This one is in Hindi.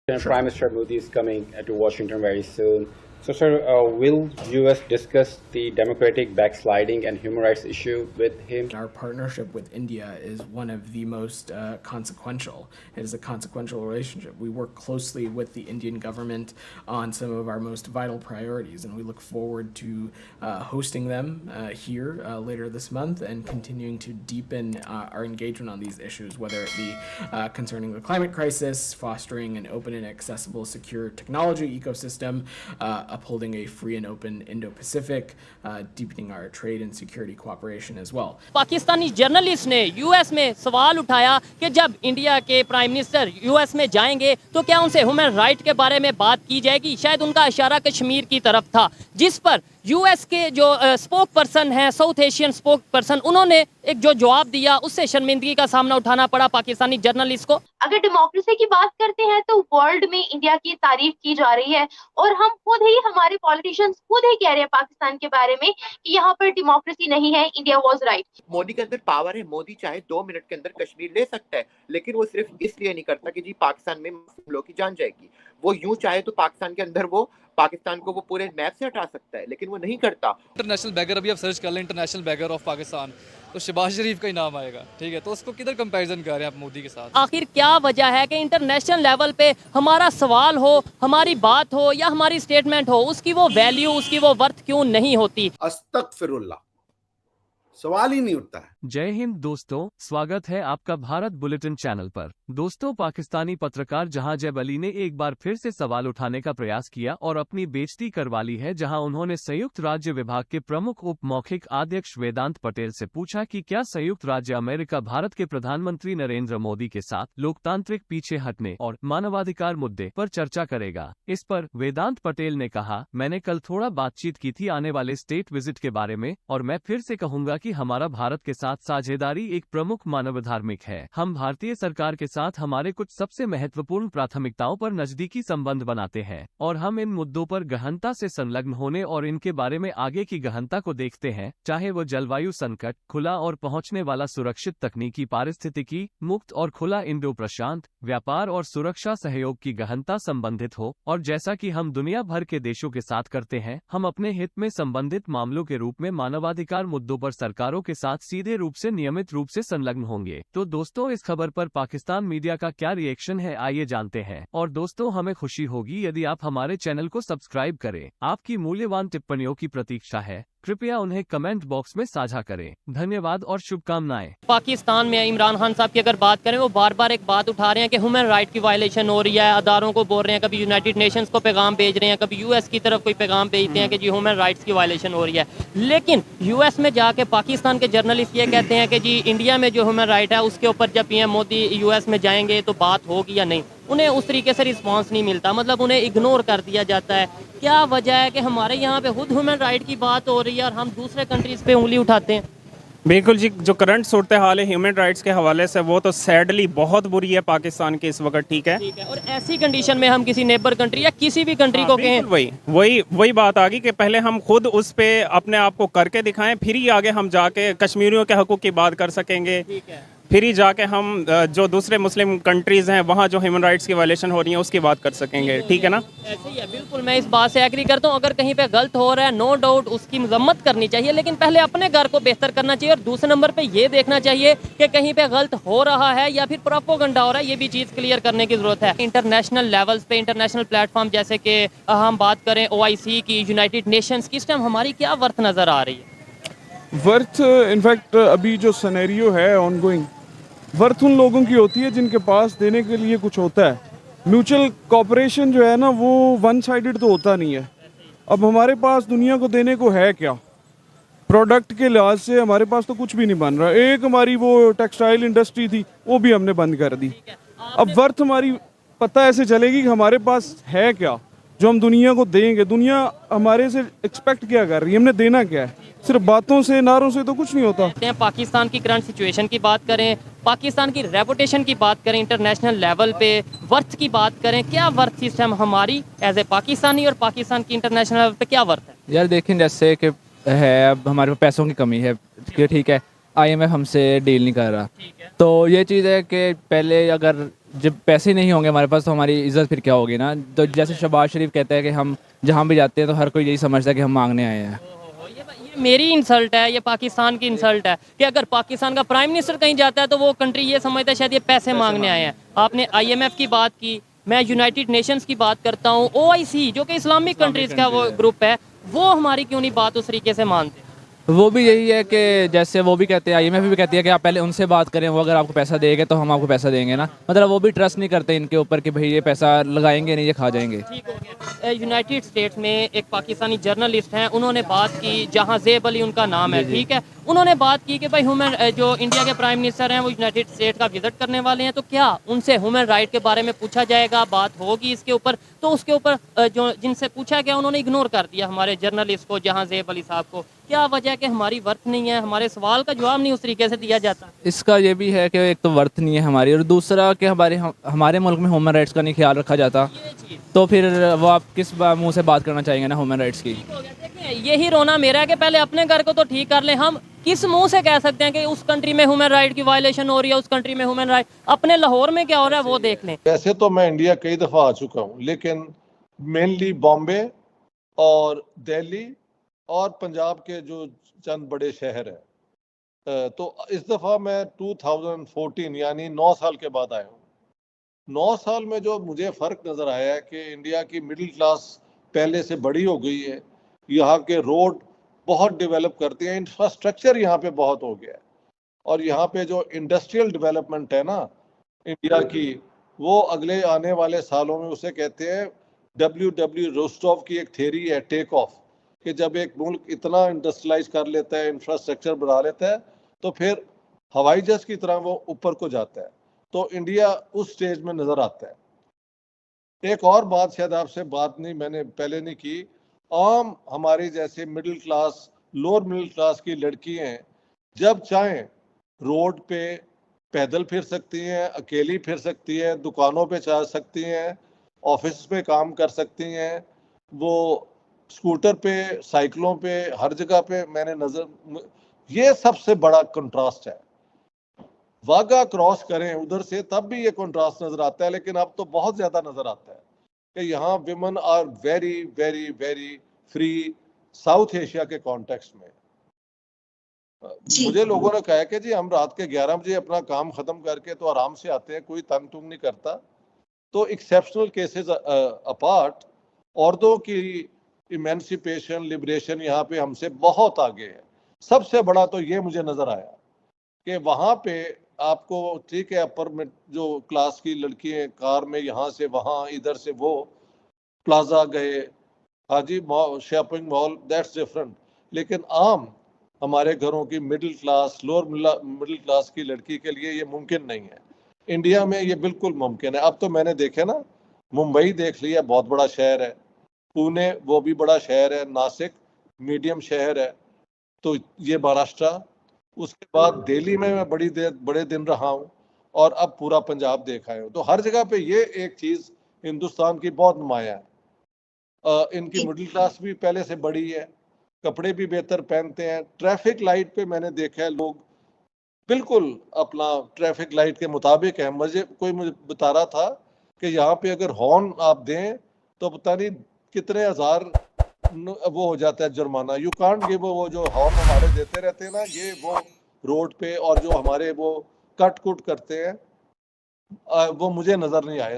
And Sure. Prime Minister Modi is coming to Washington very soon. So, sir, will U.S. discuss the democratic backsliding and human rights issue with him? Our partnership with India is one of the most consequential. It is a consequential relationship. We work closely with the Indian government on some of our most vital priorities, and we look forward to hosting them here later this month and continuing to deepen our engagement on these issues, whether it be concerning the climate crisis, fostering an open and accessible secure technology ecosystem, upholding a free and open Indo-Pacific, deepening our trade and security cooperation as well. Pakistani journalist ने यूएस में सवाल उठाया कि जब इंडिया के प्राइम मिनिस्टर यूएस में जाएंगे तो क्या उनसे ह्यूमन राइट के बारे में बात की जाएगी। शायद उनका इशारा कश्मीर की तरफ था, जिस पर यूएस के जो स्पोक पर्सन हैं, साउथ एशियन स्पोक पर्सन, उन्होंने एक जो जवाब दिया उससे शर्मिंदगी का सामना उठाना पड़ा पाकिस्तानी जर्नलिस्ट को। अगर डेमोक्रेसी की बात करते हैं तो वर्ल्ड में इंडिया की तारीफ की जा रही है और हम खुद ही, हमारे पॉलिटिशियंस खुद ही कह रहे हैं पाकिस्तान के बारे में कि यहाँ पर डेमोक्रेसी नहीं है, इंडिया वाज राइट। मोदी के अंदर पावर है, मोदी चाहे 2 मिनट के अंदर कश्मीर ले सकता है, लेकिन वो सिर्फ इसलिए नहीं करता कि जी पाकिस्तान में मुस्लिम लोगों की जान जाएगी। वो यूं चाहे तो पाकिस्तान के अंदर वो पाकिस्तान को वो पूरे मैप से हटा सकता है, लेकिन वो नहीं करता। इंटरनेशनल बैगर, अभी आप सर्च कर लें इंटरनेशनल बैगर ऑफ पाकिस्तान, तो शहबाज शरीफ का ही नाम आएगा। ठीक है, तो उसको किधर कंपैरिजन कर रहे हैं आप मोदी के साथ। आखिर क्या वजह है कि इंटरनेशनल लेवल पे हमारा सवाल हो, हमारी बात हो या हमारी स्टेटमेंट हो, उसकी वो वैल्यू, उसकी वो वर्थ क्यों नहीं होती। अस्तगफिरुल्लाह, सवाल ही नहीं उठता है। जय हिंद दोस्तों, स्वागत है आपका भारत बुलेटिन चैनल पर। दोस्तों, पाकिस्तानी पत्रकार जहांजैब अली ने एक बार फिर से सवाल उठाने का प्रयास किया और अपनी बेइज्जती करवा ली है, जहां उन्होंने संयुक्त राज्य विभाग के प्रमुख उप मौखिक अध्यक्ष वेदांत पटेल से पूछा कि क्या संयुक्त राज्य अमेरिका भारत के प्रधानमंत्री नरेंद्र मोदी के साथ लोकतांत्रिक पीछे हटने और मानवाधिकार मुद्दे पर चर्चा करेगा। इस पर वेदांत पटेल ने कहा, मैंने कल थोड़ा बातचीत की थी आने वाले स्टेट विजिट के बारे में, और मैं फिर से कहूंगा कि हमारा भारत के साथ साझेदारी एक प्रमुख मानवाधिक है। हम भारतीय सरकार के साथ हमारे कुछ सबसे महत्वपूर्ण प्राथमिकताओं पर नजदीकी संबंध बनाते हैं और हम इन मुद्दों पर गहनता से संलग्न होने और इनके बारे में आगे की गहनता को देखते हैं, चाहे वो जलवायु संकट, खुला और पहुंचने वाला सुरक्षित तकनीकी पारिस्थितिकी मुक्त और खुला इंडो प्रशांत, व्यापार और सुरक्षा सहयोग की गहनता संबंधित हो। और जैसा कि हम दुनिया भर के देशों के साथ करते हैं, हम अपने हित में संबंधित मामलों के रूप में मानवाधिकार मुद्दों पर सरकारों के साथ सीधे रूप से नियमित रूप से संलग्न होंगे। तो दोस्तों, इस खबर पर पाकिस्तान मीडिया का क्या रिएक्शन है, आइए जानते हैं। और दोस्तों, हमें खुशी होगी यदि आप हमारे चैनल को सब्सक्राइब करें। आपकी मूल्यवान टिप्पणियों की प्रतीक्षा है, कृपया उन्हें कमेंट बॉक्स में साझा करें। धन्यवाद और शुभकामनाएं। पाकिस्तान में इमरान खान साहब की अगर बात करें, वो बार बार एक बात उठा रहे हैं कि ह्यूमन राइट की वायलेशन हो रही है, अदारों को बोल रहे हैं, कभी यूनाइटेड नेशंस को पैगाम भेज रहे हैं, कभी यूएस की तरफ कोई पैगाम भेजते हैं कि जी ह्यूमन राइट्स की वायलेशन हो रही है। लेकिन यूएस में जाके पाकिस्तान के जर्नलिस्ट ये कहते हैं कि जी इंडिया में जो ह्यूमन राइट है उसके ऊपर जब पीएम मोदी यूएस में जाएंगे तो बात होगी या नहीं। उन्हें उस तरीके से रिस्पांस नहीं मिलता, मतलब उन्हें इग्नोर कर दिया जाता है। क्या वजह है कि हमारे यहाँ पे खुद ह्यूमन राइट की बात हो रही है और हम दूसरे कंट्रीज पे उंगली उठाते हैं। बिल्कुल जी, जो करंट सूरत हाल है ह्यूमन राइट्स के हवाले से, वो तो सैडली बहुत बुरी है पाकिस्तान की इस वक्त। ठीक है, और ऐसी कंडीशन में हम किसी नेबर कंट्री या किसी भी कंट्री को कहें, वही बात आ गई कि पहले हम खुद उस पे अपने आप को करके दिखाएं, फिर ही आगे हम जाके कश्मीरियों के हकूक़ की बात कर सकेंगे। फिर ही जाके हम जो दूसरे मुस्लिम कंट्रीज़ हैं वहाँ जो ह्यूमन राइट्स की वायलेशन हो रही है उसकी बात कर सकेंगे। ठीक है ना, ऐसे ही है। बिल्कुल, मैं इस बात से एग्री करता हूँ। अगर कहीं पे गलत हो रहा है, नो डाउट उसकी मजम्मत करनी चाहिए, लेकिन पहले अपने घर को बेहतर करना चाहिए और दूसरे नंबर पे ये देखना चाहिए कि कहीं पे गलत हो रहा है या फिर प्रोपेगेंडा हो रहा है, ये भी चीज़ क्लियर करने की जरूरत है। इंटरनेशनल लेवल्स पे, इंटरनेशनल प्लेटफॉर्म जैसे कि हम बात करें OIC की, यूनाइटेड नेशंस की, इस टाइम हमारी क्या वर्थ नज़र आ रही है? वर्थ इनफैक्ट अभी जो सिनेरियो है ऑनगोइंग, वर्थ उन लोगों की होती है जिनके पास देने के लिए कुछ होता है। म्यूचुअल कॉपरेशन जो है ना, वो वन साइडेड तो होता नहीं है। अब हमारे पास दुनिया को देने को है क्या? प्रोडक्ट के लिहाज से हमारे पास तो कुछ भी नहीं बन रहा। एक हमारी वो टेक्सटाइल इंडस्ट्री थी, वो भी हमने बंद कर दी। अब वर्थ हमारी पता ऐसे चलेगी कि हमारे पास है क्या जो हम दुनिया को देंगे। दुनिया हमारे से एक्सपेक्ट क्या कर रही है, हमने देना क्या है? सिर्फ बातों से, नारों से तो कुछ नहीं होता। पाकिस्तान की करंट सिचुएशन की बात करें, पाकिस्तान की रेपुटेशन की बात करें, इंटरनेशनल लेवल पे वर्थ की बात करें, क्या वर्थ सिस्टम हमारी एज ए पाकिस्तानी और पाकिस्तान की इंटरनेशनल लेवल पे क्या वर्थ है? यार देखें, जैसे कि है अब हमारे पास पैसों की कमी है कि ठीक है, IMF हमसे डील नहीं कर रहा, तो ये चीज़ है कि पहले अगर जब पैसे नहीं होंगे हमारे पास तो हमारी इज्जत फिर क्या होगी ना। तो जैसे शहबाज शरीफ कहता है कि हम जहाँ भी जाते हैं तो हर कोई यही समझता है कि हम मांगने आए हैं। ये मेरी इंसल्ट है, ये पाकिस्तान की इंसल्ट है कि अगर पाकिस्तान का प्राइम मिनिस्टर कहीं जाता है तो वो कंट्री ये समझता है शायद ये पैसे मांगने आए हैं। आपने IMF की बात की, मैं यूनाइटेड नेशंस की बात करता हूँ, OIC जो कि इस्लामिक कंट्रीज का वो ग्रुप है, वो हमारी क्यों नहीं बात उस तरीके से मानते? वो भी यही है कि जैसे वो भी कहते हैं, IMF भी कहती है कि आप पहले उनसे बात करें, वो अगर आपको पैसा देंगे तो हम आपको पैसा देंगे ना। मतलब वो भी ट्रस्ट नहीं करते इनके ऊपर कि भाई ये पैसा लगाएंगे नहीं, ये खा जाएंगे। ठीक हो गया। यूनाइटेड स्टेट्स में एक पाकिस्तानी जर्नलिस्ट हैं, उन्होंने बात की, जहां ज़ेब अली उनका नाम है, ठीक है, उन्होंने बात की कि भाई ह्यूमन जो इंडिया के प्राइम मिनिस्टर हैं वो यूनाइटेड स्टेट्स का विजिट करने वाले हैं, तो क्या उनसे ह्यूमन राइट के बारे में पूछा जाएगा, बात होगी इसके ऊपर? तो उसके ऊपर जो जिनसे पूछा गया उन्होंने इग्नोर कर दिया हमारे जर्नलिस्ट को, जहां ज़ेब अली साहब को। क्या वजह है कि हमारी वर्थ नहीं है, हमारे सवाल का जवाब नहीं उस तरीके से दिया जाता? इसका ये भी है कि एक तो वर्थ नहीं है हमारी, और दूसरा कि हमारे मुल्क में ह्यूमन राइट्स का नहीं ख्याल रखा जाता, तो फिर वो आप किस मुंह से बात करना चाहेंगे ना ह्यूमन राइट्स की। यही रोना मेरा है कि पहले अपने घर को तो ठीक कर ले। हम किस मुंह से कह सकते हैं कि उस कंट्री में ह्यूमन राइट की वायलेशन हो रही है, उस कंट्री में ह्यूमन राइट, अपने लाहौर में क्या हो रहा है वो देख लें। वैसे तो मैं इंडिया कई दफ़ा आ चुका हूँ, लेकिन मेनली बॉम्बे और दिल्ली और पंजाब के जो चंद बड़े शहर हैं। तो इस दफ़ा मैं 2014 यानी 9 साल के बाद आया हूँ। 9 साल में जो मुझे फ़र्क नज़र आया है कि इंडिया की मिडिल क्लास पहले से बड़ी हो गई है, यहाँ के रोड बहुत डेवलप करते हैं, इंफ्रास्ट्रक्चर यहाँ पे बहुत हो गया है, और यहाँ पे जो इंडस्ट्रियल डेवलपमेंट है ना इंडिया की, वो अगले आने वाले सालों में उसे कहते हैं W रोस्टोव की एक थ्योरी है, टेक ऑफ, कि जब एक मुल्क इतना इंडस्ट्रियलाइज कर लेता है, इंफ्रास्ट्रक्चर बना लेता है, तो फिर हवाई जहाज की तरह वो ऊपर को जाता है। तो इंडिया उस स्टेज में नज़र आता है। एक और बात शायद आपसे बात नहीं मैंने पहले नहीं की, आम हमारी जैसे middle class, lower middle class की लड़कियां जब चाहें रोड पे पैदल फिर सकती हैं, अकेली फिर सकती हैं, दुकानों पे जा सकती हैं, ऑफिस में काम कर सकती हैं, वो स्कूटर पे, साइकिलों पे, हर जगह पे मैंने नजर, ये सबसे बड़ा कंट्रास्ट है। वाघा क्रॉस करें उधर से तब भी ये कंट्रास्ट नजर आता है, लेकिन अब तो बहुत ज्यादा नजर आता है कि यहाँ women are very very very free South Asia के कॉन्टेक्स्ट में। मुझे लोगों ने कहा कि जी हम रात के 11 बजे अपना काम खत्म करके तो आराम से आते हैं, कोई तंग तुंग नहीं करता। तो एक्सेप्शनल केसेस अपार्ट, औरतों की इमेंसिपेशन, लिबरेशन यहाँ पे हमसे बहुत आगे है। सबसे बड़ा तो ये मुझे नजर आया कि वहाँ पे आपको ठीक है, अपर में जो क्लास की लड़कियां कार में यहाँ से वहाँ, इधर से वो, प्लाजा गए, हाजी शॉपिंग मॉल, दैट्स डिफरेंट। लेकिन आम हमारे घरों की middle class, lower middle class की लड़की के लिए ये मुमकिन नहीं है। इंडिया में ये बिल्कुल मुमकिन है। अब तो मैंने देखे ना, मुंबई देख लिया, बहुत बड़ा शहर है, पुणे वो भी बड़ा शहर है, नासिक मीडियम शहर है, तो ये महाराष्ट्र, उसके बाद दिल्ली में मैं बड़े दिन रहा हूँ, और अब पूरा पंजाब देखा है। तो हर जगह पे ये एक चीज़ हिंदुस्तान की बहुत नुमाया है। इनकी मिडिल क्लास भी पहले से बड़ी है, कपड़े भी बेहतर पहनते हैं। ट्रैफिक लाइट पे मैंने देखा है लोग बिल्कुल अपना ट्रैफिक लाइट के मुताबिक है। मुझे बता रहा था कि यहाँ पे अगर हॉर्न आप दें तो पता नहीं कितने हजार वो हो जाता है जुर्माना। यू कांट गिव, वो जो हॉर्न हमारे देते रहते हैं ना, ये वो रोड पे, और जो हमारे वो कट कुट करते हैं, वो मुझे नजर नहीं आया।